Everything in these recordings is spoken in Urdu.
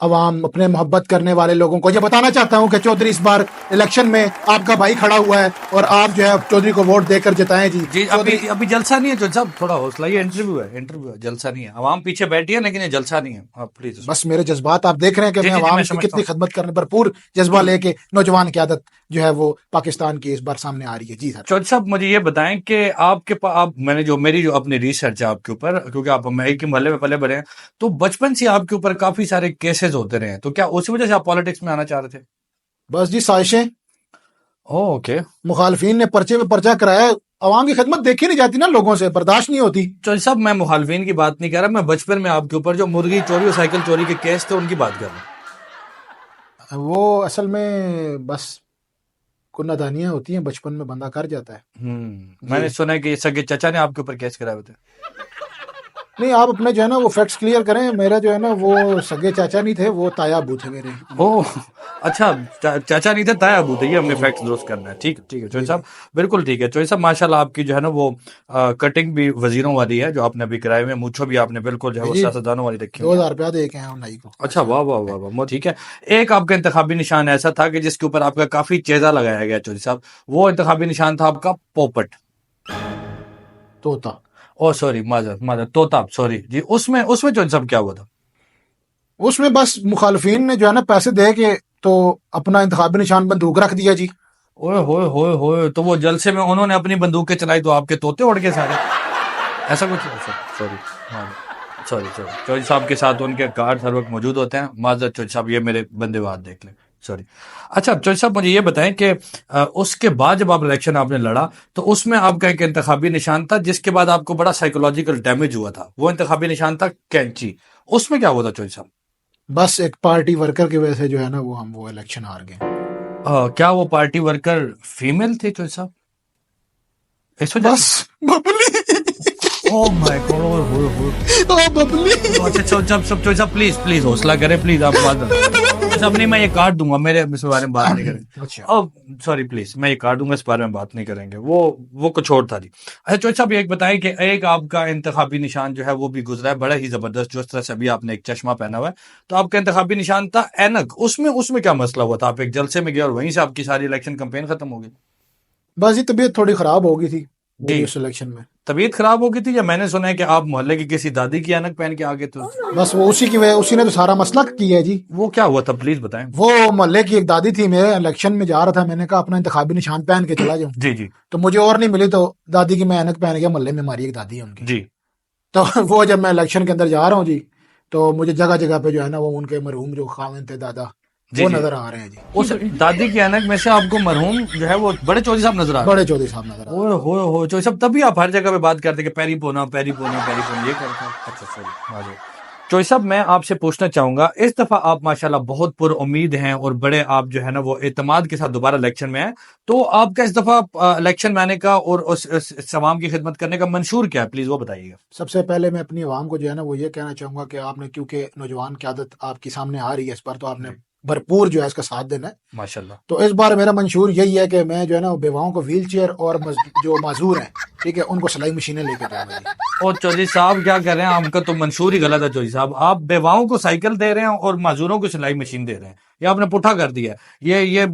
عوام اپنے محبت کرنے والے لوگوں کو یہ بتانا چاہتا ہوں کہ چودھری اس بار الیکشن میں آپ کا بھائی کھڑا ہوا ہے اور آپ جو ہے چودھری کو ووٹ دے کر جتائیں جی. جی ابھی جلسہ نہیں ہے چودھری صاحب، تھوڑا حوصلہ، یہ انٹرویو ہے، جلسہ نہیں ہے. عوام پیچھے بیٹھی ہے لیکن یہ جلسہ نہیں ہے. آپ پلیز بس میرے جذبات آپ دیکھ رہے ہیں کہ میں عوام کی کتنی خدمت کرنے بھرپور جذبہ لے کے نوجوان قیادت جو ہے وہ پاکستان کی اس بار سامنے آ رہی ہے. جی سر. چودھری صاحب مجھے یہ بتائیں کہ آپ کے پاس میری جو اپنی ریسرچ ہے آپ کے اوپر، کیونکہ آپ ایک ہی محلے میں پلے بڑے ہیں، تو بچپن سے آپ کے اوپر کافی سارے کیسز ہوتے رہے ہیں، تو کیا اسی وجہ سے آپ پالیٹکس میں آنا چاہ رہے تھے؟ بس جی سازشیں، اوکے. مخالفین نے پرچے پہ پرچہ کرایا. عوام کی خدمت دیکھی نہیں جاتی نا، لوگوں سے برداشت نہیں ہوتی. چودھری صاحب میں مخالفین کی بات نہیں کر رہا، میں بچپن میں آپ کے اوپر جو مرغی چوری اور سائیکل چوری کے کیس تھے ان کی بات کر رہا ہوں. وہ اصل میں بس کچھ نادانیاں ہوتی ہیں، بچپن میں بندہ کر جاتا ہے. میں نے سنا ہے کہ سگے چچا نے آپ کے اوپر کیس کرائے ہوئے تھے. نہیں، آپ اپنے جو ہے نا وہ فیکٹس کلیئر کریں. میرا جو ہے نا وہ سگے چاچا نہیں تھے، وہ تایا ابو تھے میرے. اوہ اچھا، چاچا نہیں تھے، تایا ابو تھے. یہ ہم نے فیکٹس درست کرنا ہے. ٹھیک ہے چوہدری صاحب، بالکل ٹھیک ہے. چوہدری صاحب ماشاء اللہ آپ کی جو ہے نا وہ کٹنگ بھی وزیروں والی ہے جو آپ نے ابھی کرائے ہوئے، مونچھو بھی آپ نے بالکل جو ہے وہ سیاستدانوں والی رکھی ہے. 2000 روپیہ دے کے ہیں نائی کو. اچھا، واہ واہ واہ واہ، ٹھیک ہے. ایک آپ کا انتخابی نشان ایسا تھا کہ جس کے اوپر آپ کا کافی چیزہ لگایا گیا چوہدری صاحب، وہ انتخابی نشان تھا آپ کا پوپٹ. طوطا. او سوری، معذرت، طوطا، سوری جی. اس میں چوہدری صاحب کیا ہوا تھا؟ اس میں بس مخالفین نے جو ہے نا پیسے دے کے تو اپنا انتخابی نشان بندوق رکھ دیا جی. اوئے ہوئے ہوئے ہوئے، تو وہ جلسے میں انہوں نے اپنی بندوقیں چلائی تو آپ کے طوطے اڑ گئے سارے، ایسا کچھ؟ سوری چوہدری صاحب کے ساتھ ان کے گارڈ ہر وقت موجود ہوتے ہیں. معذرت چوہدری صاحب، یہ میرے بندے بات دیکھ لیں، سوری. اچھا چوہدری صاحب مجھے یہ بتائیں کہ اس کے بعد جب آپ الیکشن آپ نے لڑا تو اس میں آپ کا ایک انتخابی نشان تھا جس کے بعد آپ کو بڑا سائیکولوجیکل ڈیمیج ہوا تھا. وہ انتخابی نشان تھا کینچی. اس میں کیا ہوا تھا چوہدری صاحب؟ بس ایک پارٹی ورکر کی وجہ سے جو ہے نا وہ ہم وہ الیکشن ہار گئے. کیا وہ پارٹی ورکر فیمیل تھے چوہدری صاحب؟ اس وجہ بس ببلی. اوہ مائی گاڈ، ببلی. اچھا چوہدری صاحب پلیز حوصلہ کریں پلیز. آپ سب نہیں، میں یہ کاٹ دوں گا، میرے اس بارے میں بات نہیں کریں گے. سوری پلیز، میں یہ کاٹ دوں گا، اس بارے میں بات نہیں کریں گے. وہ کچھ اور تھا جی. اچھا چوہدری صاحب ایک بتائیں کہ ایک آپ کا انتخابی نشان جو ہے وہ بھی گزرا ہے بڑا ہی زبردست، جو اس طرح سے ابھی آپ نے ایک چشمہ پہنا ہوا ہے، تو آپ کا انتخابی نشان تھا اینک. اس میں کیا مسئلہ ہوا تھا؟ آپ ایک جلسے میں گئے اور وہیں سے آپ کی ساری الیکشن کمپین ختم ہو گئی؟ بس یہ طبیعت تھوڑی خراب ہو گئی تھی جی. اس الیکشن میں. طبیعت خراب ہو گئی تھی، یا میں نے سنا ہے کہ آپ محلے کی کسی دادی کی اینک پہن کے آگے تو؟ بس وہ اسی کی وجہ، اسی نے تو سارا مسئلہ کیا ہے جی. وہ کیا ہوا تھا پلیز بتائیں. وہ محلے کی ایک دادی تھی، میرے الیکشن میں جا رہا تھا، میں نے کہا اپنا انتخابی نشان پہن کے چلا جاؤں. جی تو مجھے اور نہیں ملی، تو دادی کی میں اینک پہن گیا. محلے میں ہماری ایک دادی ہے ان کی جی. تو وہ جب میں الیکشن کے اندر جا رہا ہوں جی، تو مجھے جگہ جگہ پہ جو ہے نا وہ ان کے مرحوم جو خاوند تھے دادا وہ نظر آ رہے ہیں جی. اس دادی کی اینک میں سے آپ کو مرحوم جو ہے وہ بڑے چودھری صاحب نظر آ رہے ہیں؟ بڑے چودھری صاحب نظر آ رہے ہیں. ہو چودھری صاحب، تبھی آپ ہر جگہ پہ بات کرتے کہ پیری پونا یہ کرتے ہیں. اچھا سوری چودھری صاحب، میں آپ سے پوچھنا چاہوں گا، اس دفعہ آپ ماشاءاللہ بہت پر امید ہیں اور بڑے آپ جو ہے نا وہ اعتماد کے ساتھ دوبارہ الیکشن میں ہیں، تو آپ کا اس دفعہ الیکشن میں آنے کا اور اس عوام کی خدمت کرنے کا منشور کیا ہے؟ پلیز وہ بتائیے گا. سب سے پہلے میں اپنی عوام کو جو ہے نا وہ یہ کہنا چاہوں گا کہ آپ نے، کیونکہ نوجوان قیادت آپ کی سامنے آ رہی ہے اس پر، تو آپ نے بھرپور جو ہے اس کا ساتھ دینا ہے ماشاءاللہ. تو اس بار میرا منشور یہی ہے کہ میں جو ہے نا بیواؤں کو ویل چیئر اور جو معذور ہیں، ٹھیک ہے، ان کو سلائی مشینیں لے کے دوں گا. اور چودھری صاحب کیا کر رہے ہیں؟ آپ کا تو منشور ہی غلط ہے چودھری صاحب. آپ بیواؤں کو سائیکل دے رہے ہیں اور معذوروں کو سلائی مشین دے رہے ہیں، یہ آپ نے پٹھا کر دیا ہے. یہ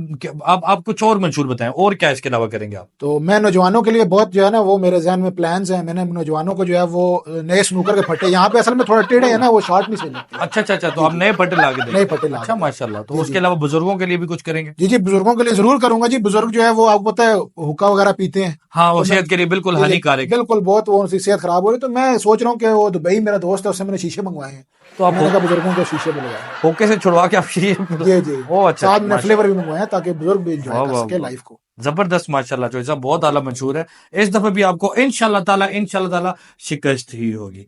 آپ کچھ اور منشور بتائیں، اور کیا اس کے علاوہ کریں گے آپ؟ تو میں نوجوانوں کے لیے بہت جو ہے نا وہ میرے ذہن میں پلانز ہیں. میں نے نوجوانوں کو جو ہے وہ نئے سنوکر کے پھٹے، یہاں پہ اصل میں تھوڑا ٹیڑھے ہیں نا، وہ شارٹ نہیں سلتے. اچھا تو آپ نئے پٹے لا کے دیں؟ نئے پٹے لا. اچھا ماشاءاللہ. تو اس کے علاوہ بزرگوں کے لیے بھی کچھ کریں گے؟ جی بزرگوں کے لیے ضرور کروں گا جی. بزرگ جو ہے وہ آپ کو پتہ ہے حکا وغیرہ پیتے ہیں. ہاں، وہ صحت کے لیے بالکل ہانیکارک، بالکل بہت وہ صحت خراب ہو رہی ہے. تو میں سوچ رہا ہوں کہ وہ دبئی میرا دوست ہے، اس سے میں نے شیشے منگوائے ہیں، تو آپ میں نے کہا بزرگوں کے شیشے بھی لگائے. ہوکے سے چھڑوا کے آپ جی ساتھ میں فلیور بھی منگوائے ہیں تاکہ بزرگ بھی انجوائے کر سکے لائف کو. زبردست ماشاءاللہ چودھری صاحب، بہت اعلیٰ منشور ہے. اس دفعہ بھی آپ کو انشاءاللہ تعالیٰ شکست ہی ہوگی.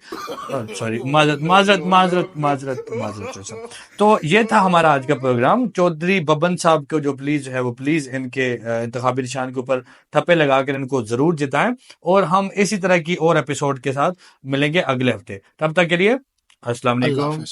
سوری، معذرت چودھری صاحب. تو یہ تھا ہمارا آج کا پروگرام. چودھری ببن صاحب کو جو پلیز ان کے انتخابی نشان کے اوپر ٹھپے لگا کر ان کو ضرور جتائیں، اور ہم اسی طرح کی اور ایپیسوڈ کے ساتھ ملیں گے اگلے ہفتے. تب تک کے لیے السلام علیکم.